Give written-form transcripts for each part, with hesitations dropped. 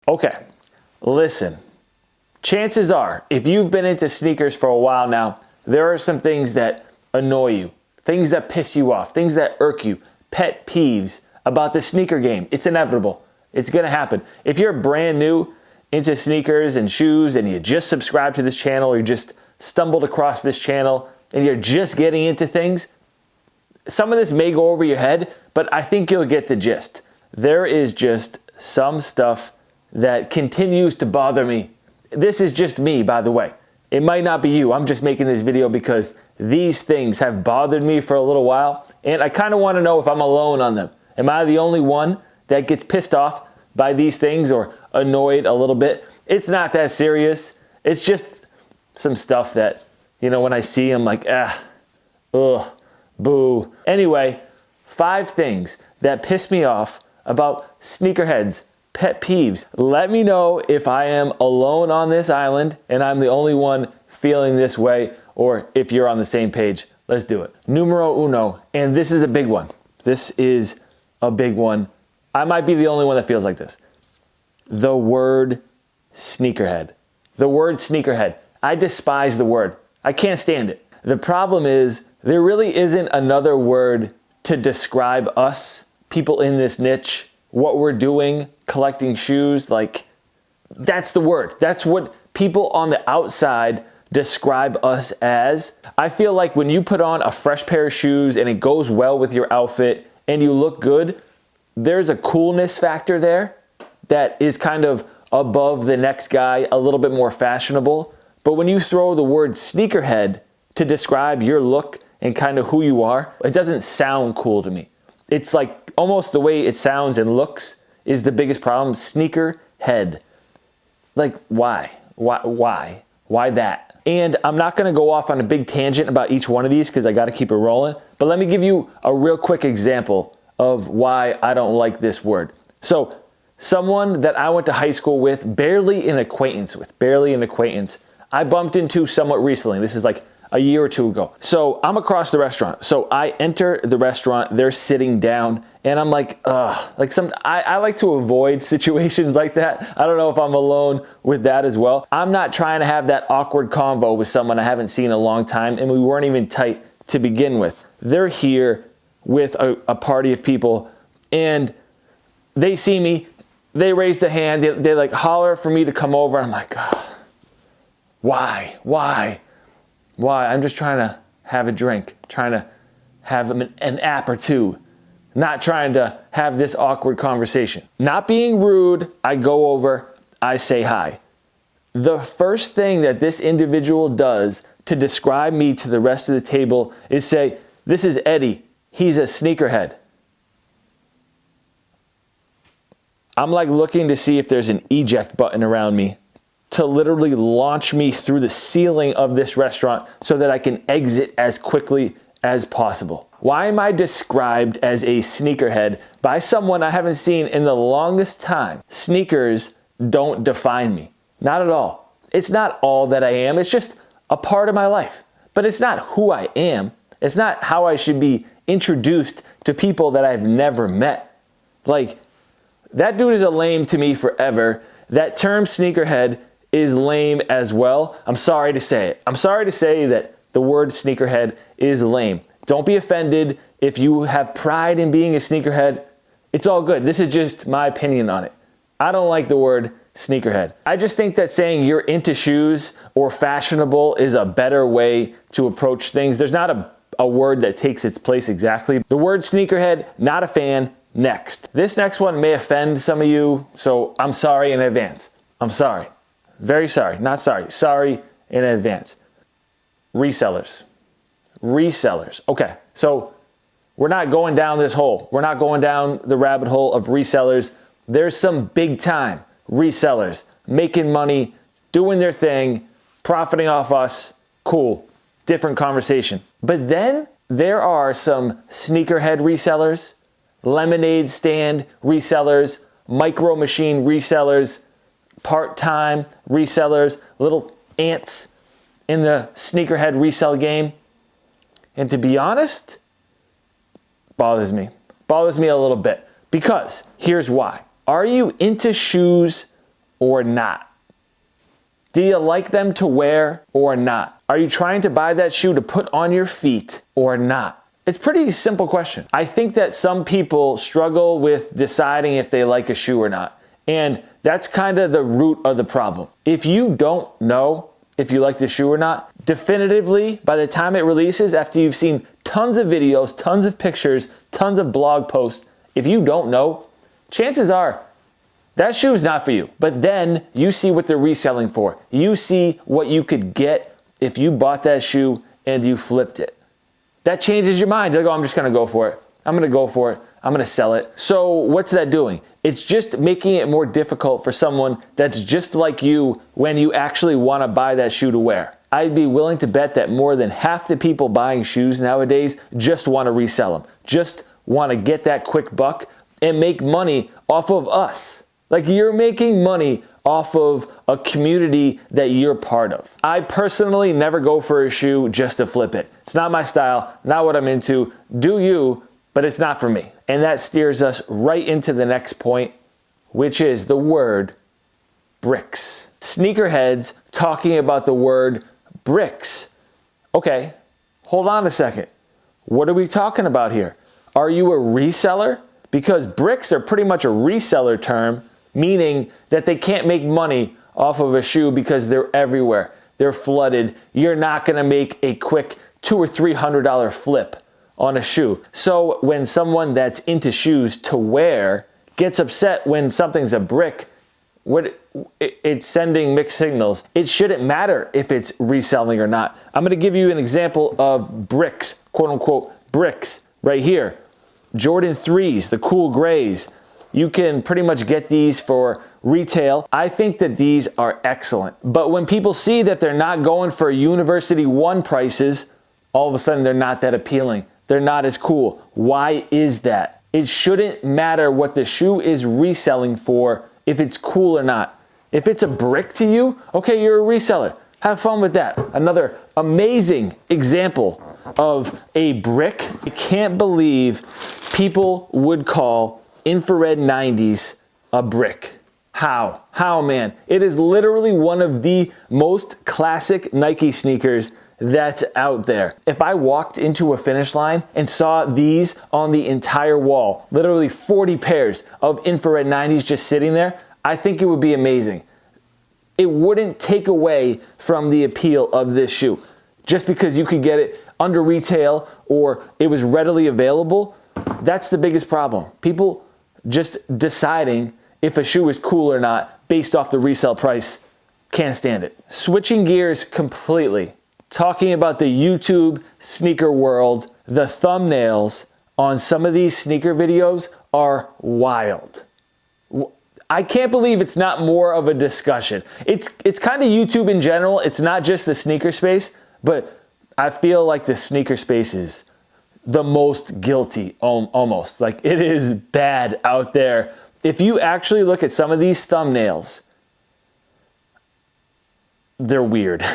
Okay, listen. Chances are, if you've been into sneakers for a while now, there are some things that annoy you, things that piss you off, things that irk you, pet peeves about the sneaker game. It's inevitable. It's gonna happen. If you're brand new into sneakers and shoes and you just subscribed to this channel or you just stumbled across this channel and you're just getting into things, some of this may go over your head, but I think you'll get the gist. There is just some stuff that continues to bother me. This is just me, by the way. It might not be you. I'm just making this video because these things have bothered me for a little while, and I kind of want to know if I'm alone on them. Am I the only one that gets pissed off by these things or annoyed a little bit? It's not that serious. It's just some stuff that, you know, when I see, I'm like, ugh, boo. Anyway, 5 things that piss me off about sneakerheads, pet peeves. Let me know if I am alone on this island and I'm the only one feeling this way, or if you're on the same page. Let's do it. Numero uno, and this is a big one. This is a big one. I might be the only one that feels like this. The word sneakerhead. The word sneakerhead. I despise the word. I can't stand it. The problem is there really isn't another word to describe us, people in this niche, what we're doing, collecting shoes. Like, that's the word. That's what people on the outside describe us as. I feel like when you put on a fresh pair of shoes and it goes well with your outfit and you look good, there's a coolness factor there that is kind of above the next guy, a little bit more fashionable. But when you throw the word sneakerhead to describe your look and kind of who you are, it doesn't sound cool to me. It's like almost the way it sounds and looks is the biggest problem. Sneakerhead. Like, why? Why that? And I'm not gonna go off on a big tangent about each one of these because I gotta keep it rolling. But let me give you a real quick example of why I don't like this word. So, someone that I went to high school with, barely an acquaintance, I bumped into somewhat recently. This is like a year or two ago. So I'm across the restaurant. So I enter the restaurant, they're sitting down, and I'm like, ugh. I like to avoid situations like that. I don't know if I'm alone with that as well. I'm not trying to have that awkward convo with someone I haven't seen in a long time, and we weren't even tight to begin with. They're here with a party of people, and they see me, they raise the hand, they like holler for me to come over. I'm like, ugh. Why? I'm just trying to have a drink, trying to have an app or two, not trying to have this awkward conversation. Not being rude, I go over, I say hi. The first thing that this individual does to describe me to the rest of the table is say, "This is Eddie, he's a sneakerhead." I'm like looking to see if there's an eject button around me to literally launch me through the ceiling of this restaurant so that I can exit as quickly as possible. Why am I described as a sneakerhead by someone I haven't seen in the longest time? Sneakers don't define me. Not at all. It's not all that I am. It's just a part of my life. But it's not who I am. It's not how I should be introduced to people that I've never met. Like, that dude is a lame to me forever. That term sneakerhead is lame as well. I'm sorry to say it. I'm sorry to say that the word sneakerhead is lame. Don't be offended if you have pride in being a sneakerhead. It's all good. This is just my opinion on it. I don't like the word sneakerhead. I just think that saying you're into shoes or fashionable is a better way to approach things. There's not a word that takes its place exactly. The word sneakerhead, not a fan. Next. This next one may offend some of you, so I'm sorry in advance. I'm sorry. Very sorry. Not sorry. Sorry in advance. Resellers. Okay, so we're not going down this hole. We're not going down the rabbit hole of resellers. There's some big time resellers making money, doing their thing, profiting off us. Cool. Different conversation. But then there are some sneakerhead resellers, lemonade stand resellers, micro machine resellers, part-time resellers, little ants in the sneakerhead resell game. And to be honest, bothers me a little bit, because here's why. Are you into shoes or not? Do you like them to wear or not? Are you trying to buy that shoe to put on your feet or not? It's a pretty simple question. I think that some people struggle with deciding if they like a shoe or not. And that's kind of the root of the problem. If you don't know if you like the shoe or not, definitively, by the time it releases, after you've seen tons of videos, tons of pictures, tons of blog posts, if you don't know, chances are that shoe is not for you. But then you see what they're reselling for. You see what you could get if you bought that shoe and you flipped it. That changes your mind. You're like, oh, I'm just going to go for it. I'm going to go for it. I'm going to sell it. So what's that doing? It's just making it more difficult for someone that's just like you when you actually want to buy that shoe to wear. I'd be willing to bet that more than half the people buying shoes nowadays just want to resell them. Just want to get that quick buck and make money off of us. Like, you're making money off of a community that you're part of. I personally never go for a shoe just to flip it. It's not my style, not what I'm into. Do you, but it's not for me. And that steers us right into the next point, which is the word bricks. Sneakerheads talking about the word bricks. Okay, hold on a second. What are we talking about here? Are you a reseller? Because bricks are pretty much a reseller term, meaning that they can't make money off of a shoe because they're everywhere. They're flooded. You're not going to make a quick $200 or $300 flip on a shoe. So when someone that's into shoes to wear gets upset when something's a brick, it's sending mixed signals. It shouldn't matter if it's reselling or not. I'm going to give you an example of bricks, quote unquote bricks, right here. Jordan 3s, the cool grays. You can pretty much get these for retail. I think that these are excellent. But when people see that they're not going for University 1 prices, all of a sudden they're not that appealing. They're not as cool. Why is that? It shouldn't matter what the shoe is reselling for if it's cool or not. If it's a brick to you, okay, you're a reseller. Have fun with that. Another amazing example of a brick. I can't believe people would call infrared 90s a brick. How? How, man? It is literally one of the most classic Nike sneakers that's out there. If I walked into a Finish Line and saw these on the entire wall, literally 40 pairs of infrared 90s just sitting there, I think it would be amazing. It wouldn't take away from the appeal of this shoe. Just because you could get it under retail or it was readily available, that's the biggest problem. People just deciding if a shoe is cool or not based off the resale price. Can't stand it. Switching gears completely. Talking about the YouTube sneaker world, the thumbnails on some of these sneaker videos are wild. I can't believe it's not more of a discussion. It's kind of YouTube in general. It's not just the sneaker space, but I feel like the sneaker space is the most guilty, almost. Like, it is bad out there. If you actually look at some of these thumbnails, they're weird.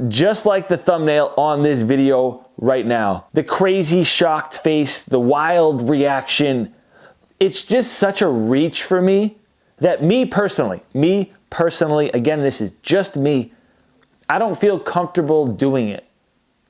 Just like the thumbnail on this video right now. The crazy shocked face, the wild reaction. It's just such a reach for me that me personally, again, this is just me, I don't feel comfortable doing it.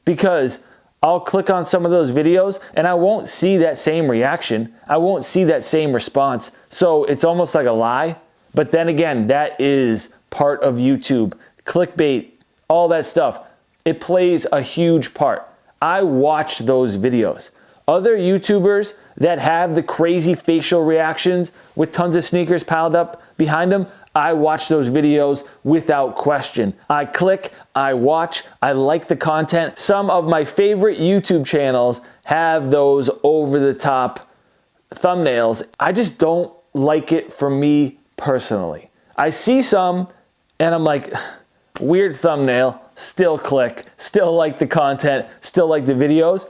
Because I'll click on some of those videos and I won't see that same reaction. I won't see that same response. So it's almost like a lie. But then again, that is part of YouTube. Clickbait, all that stuff. It plays a huge part. I watch those videos. Other YouTubers that have the crazy facial reactions with tons of sneakers piled up behind them, I watch those videos without question. I click, I watch, I like the content. Some of my favorite YouTube channels have those over-the-top thumbnails. I just don't like it for me personally. I see some and I'm like, weird thumbnail, still click, still like the content, still like the videos.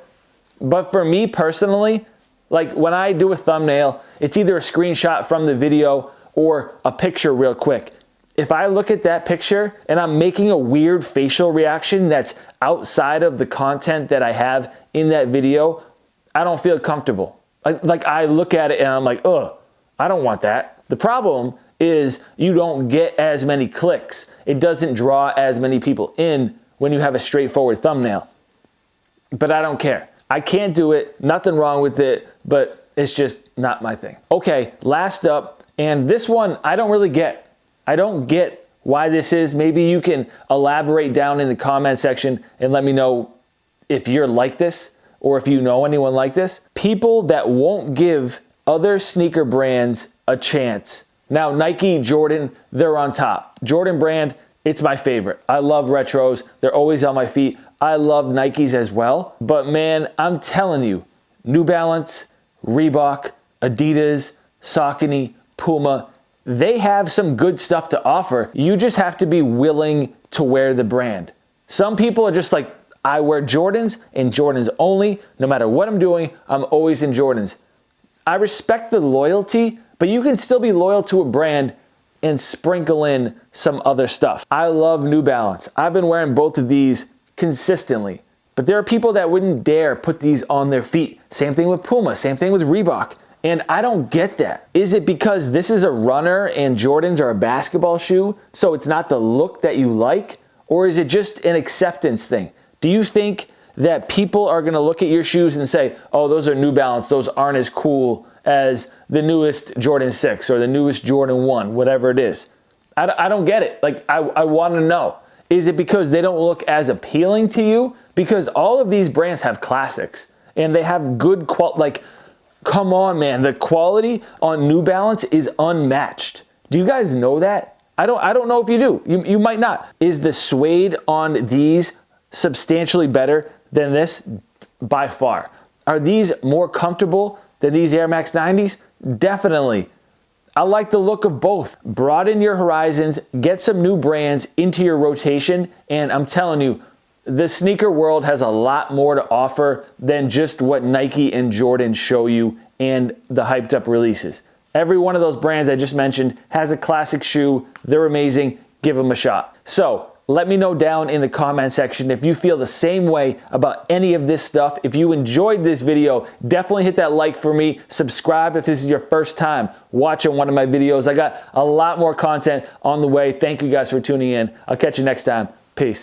But for me personally, like when I do a thumbnail, it's either a screenshot from the video or a picture real quick. If I look at that picture and I'm making a weird facial reaction that's outside of the content that I have in that video, I don't feel comfortable. Like I look at it and I'm like, ugh, I don't want that. The problem is you don't get as many clicks. It doesn't draw as many people in when you have a straightforward thumbnail. But I don't care. I can't do it, nothing wrong with it, but it's just not my thing. Okay, last up, and this one I don't really get. I don't get why this is. Maybe you can elaborate down in the comment section and let me know if you're like this or if you know anyone like this. People that won't give other sneaker brands a chance. Now, Nike, Jordan, they're on top. Jordan brand, it's my favorite. I love retros. They're always on my feet. I love Nikes as well. But man, I'm telling you, New Balance, Reebok, Adidas, Saucony, Puma, they have some good stuff to offer. You just have to be willing to wear the brand. Some people are just like, I wear Jordans and Jordans only. No matter what I'm doing, I'm always in Jordans. I respect the loyalty, but you can still be loyal to a brand and sprinkle in some other stuff. I love New Balance. I've been wearing both of these consistently, but there are people that wouldn't dare put these on their feet. Same thing with Puma, same thing with Reebok. And I don't get that. Is it because this is a runner and Jordans are a basketball shoe, so it's not the look that you like? Or is it just an acceptance thing? Do you think that people are gonna look at your shoes and say, oh, those are New Balance, those aren't as cool as the newest Jordan 6 or the newest Jordan 1, whatever it is? I don't get it. Like, I wanna know. Is it because they don't look as appealing to you? Because all of these brands have classics and they have good quality. Like, come on, man. The quality on New Balance is unmatched. Do you guys know that? I don't know if you do. You might not. Is the suede on these substantially better than this? By far. Are these more comfortable than these Air Max 90s? Definitely. I like the look of both. Broaden your horizons, get some new brands into your rotation, and I'm telling you, the sneaker world has a lot more to offer than just what Nike and Jordan show you and the hyped up releases. Every one of those brands I just mentioned has a classic shoe. They're amazing. Give them a shot. So let me know down in the comment section if you feel the same way about any of this stuff. If you enjoyed this video, definitely hit that like for me. Subscribe if this is your first time watching one of my videos. I got a lot more content on the way. Thank you guys for tuning in. I'll catch you next time.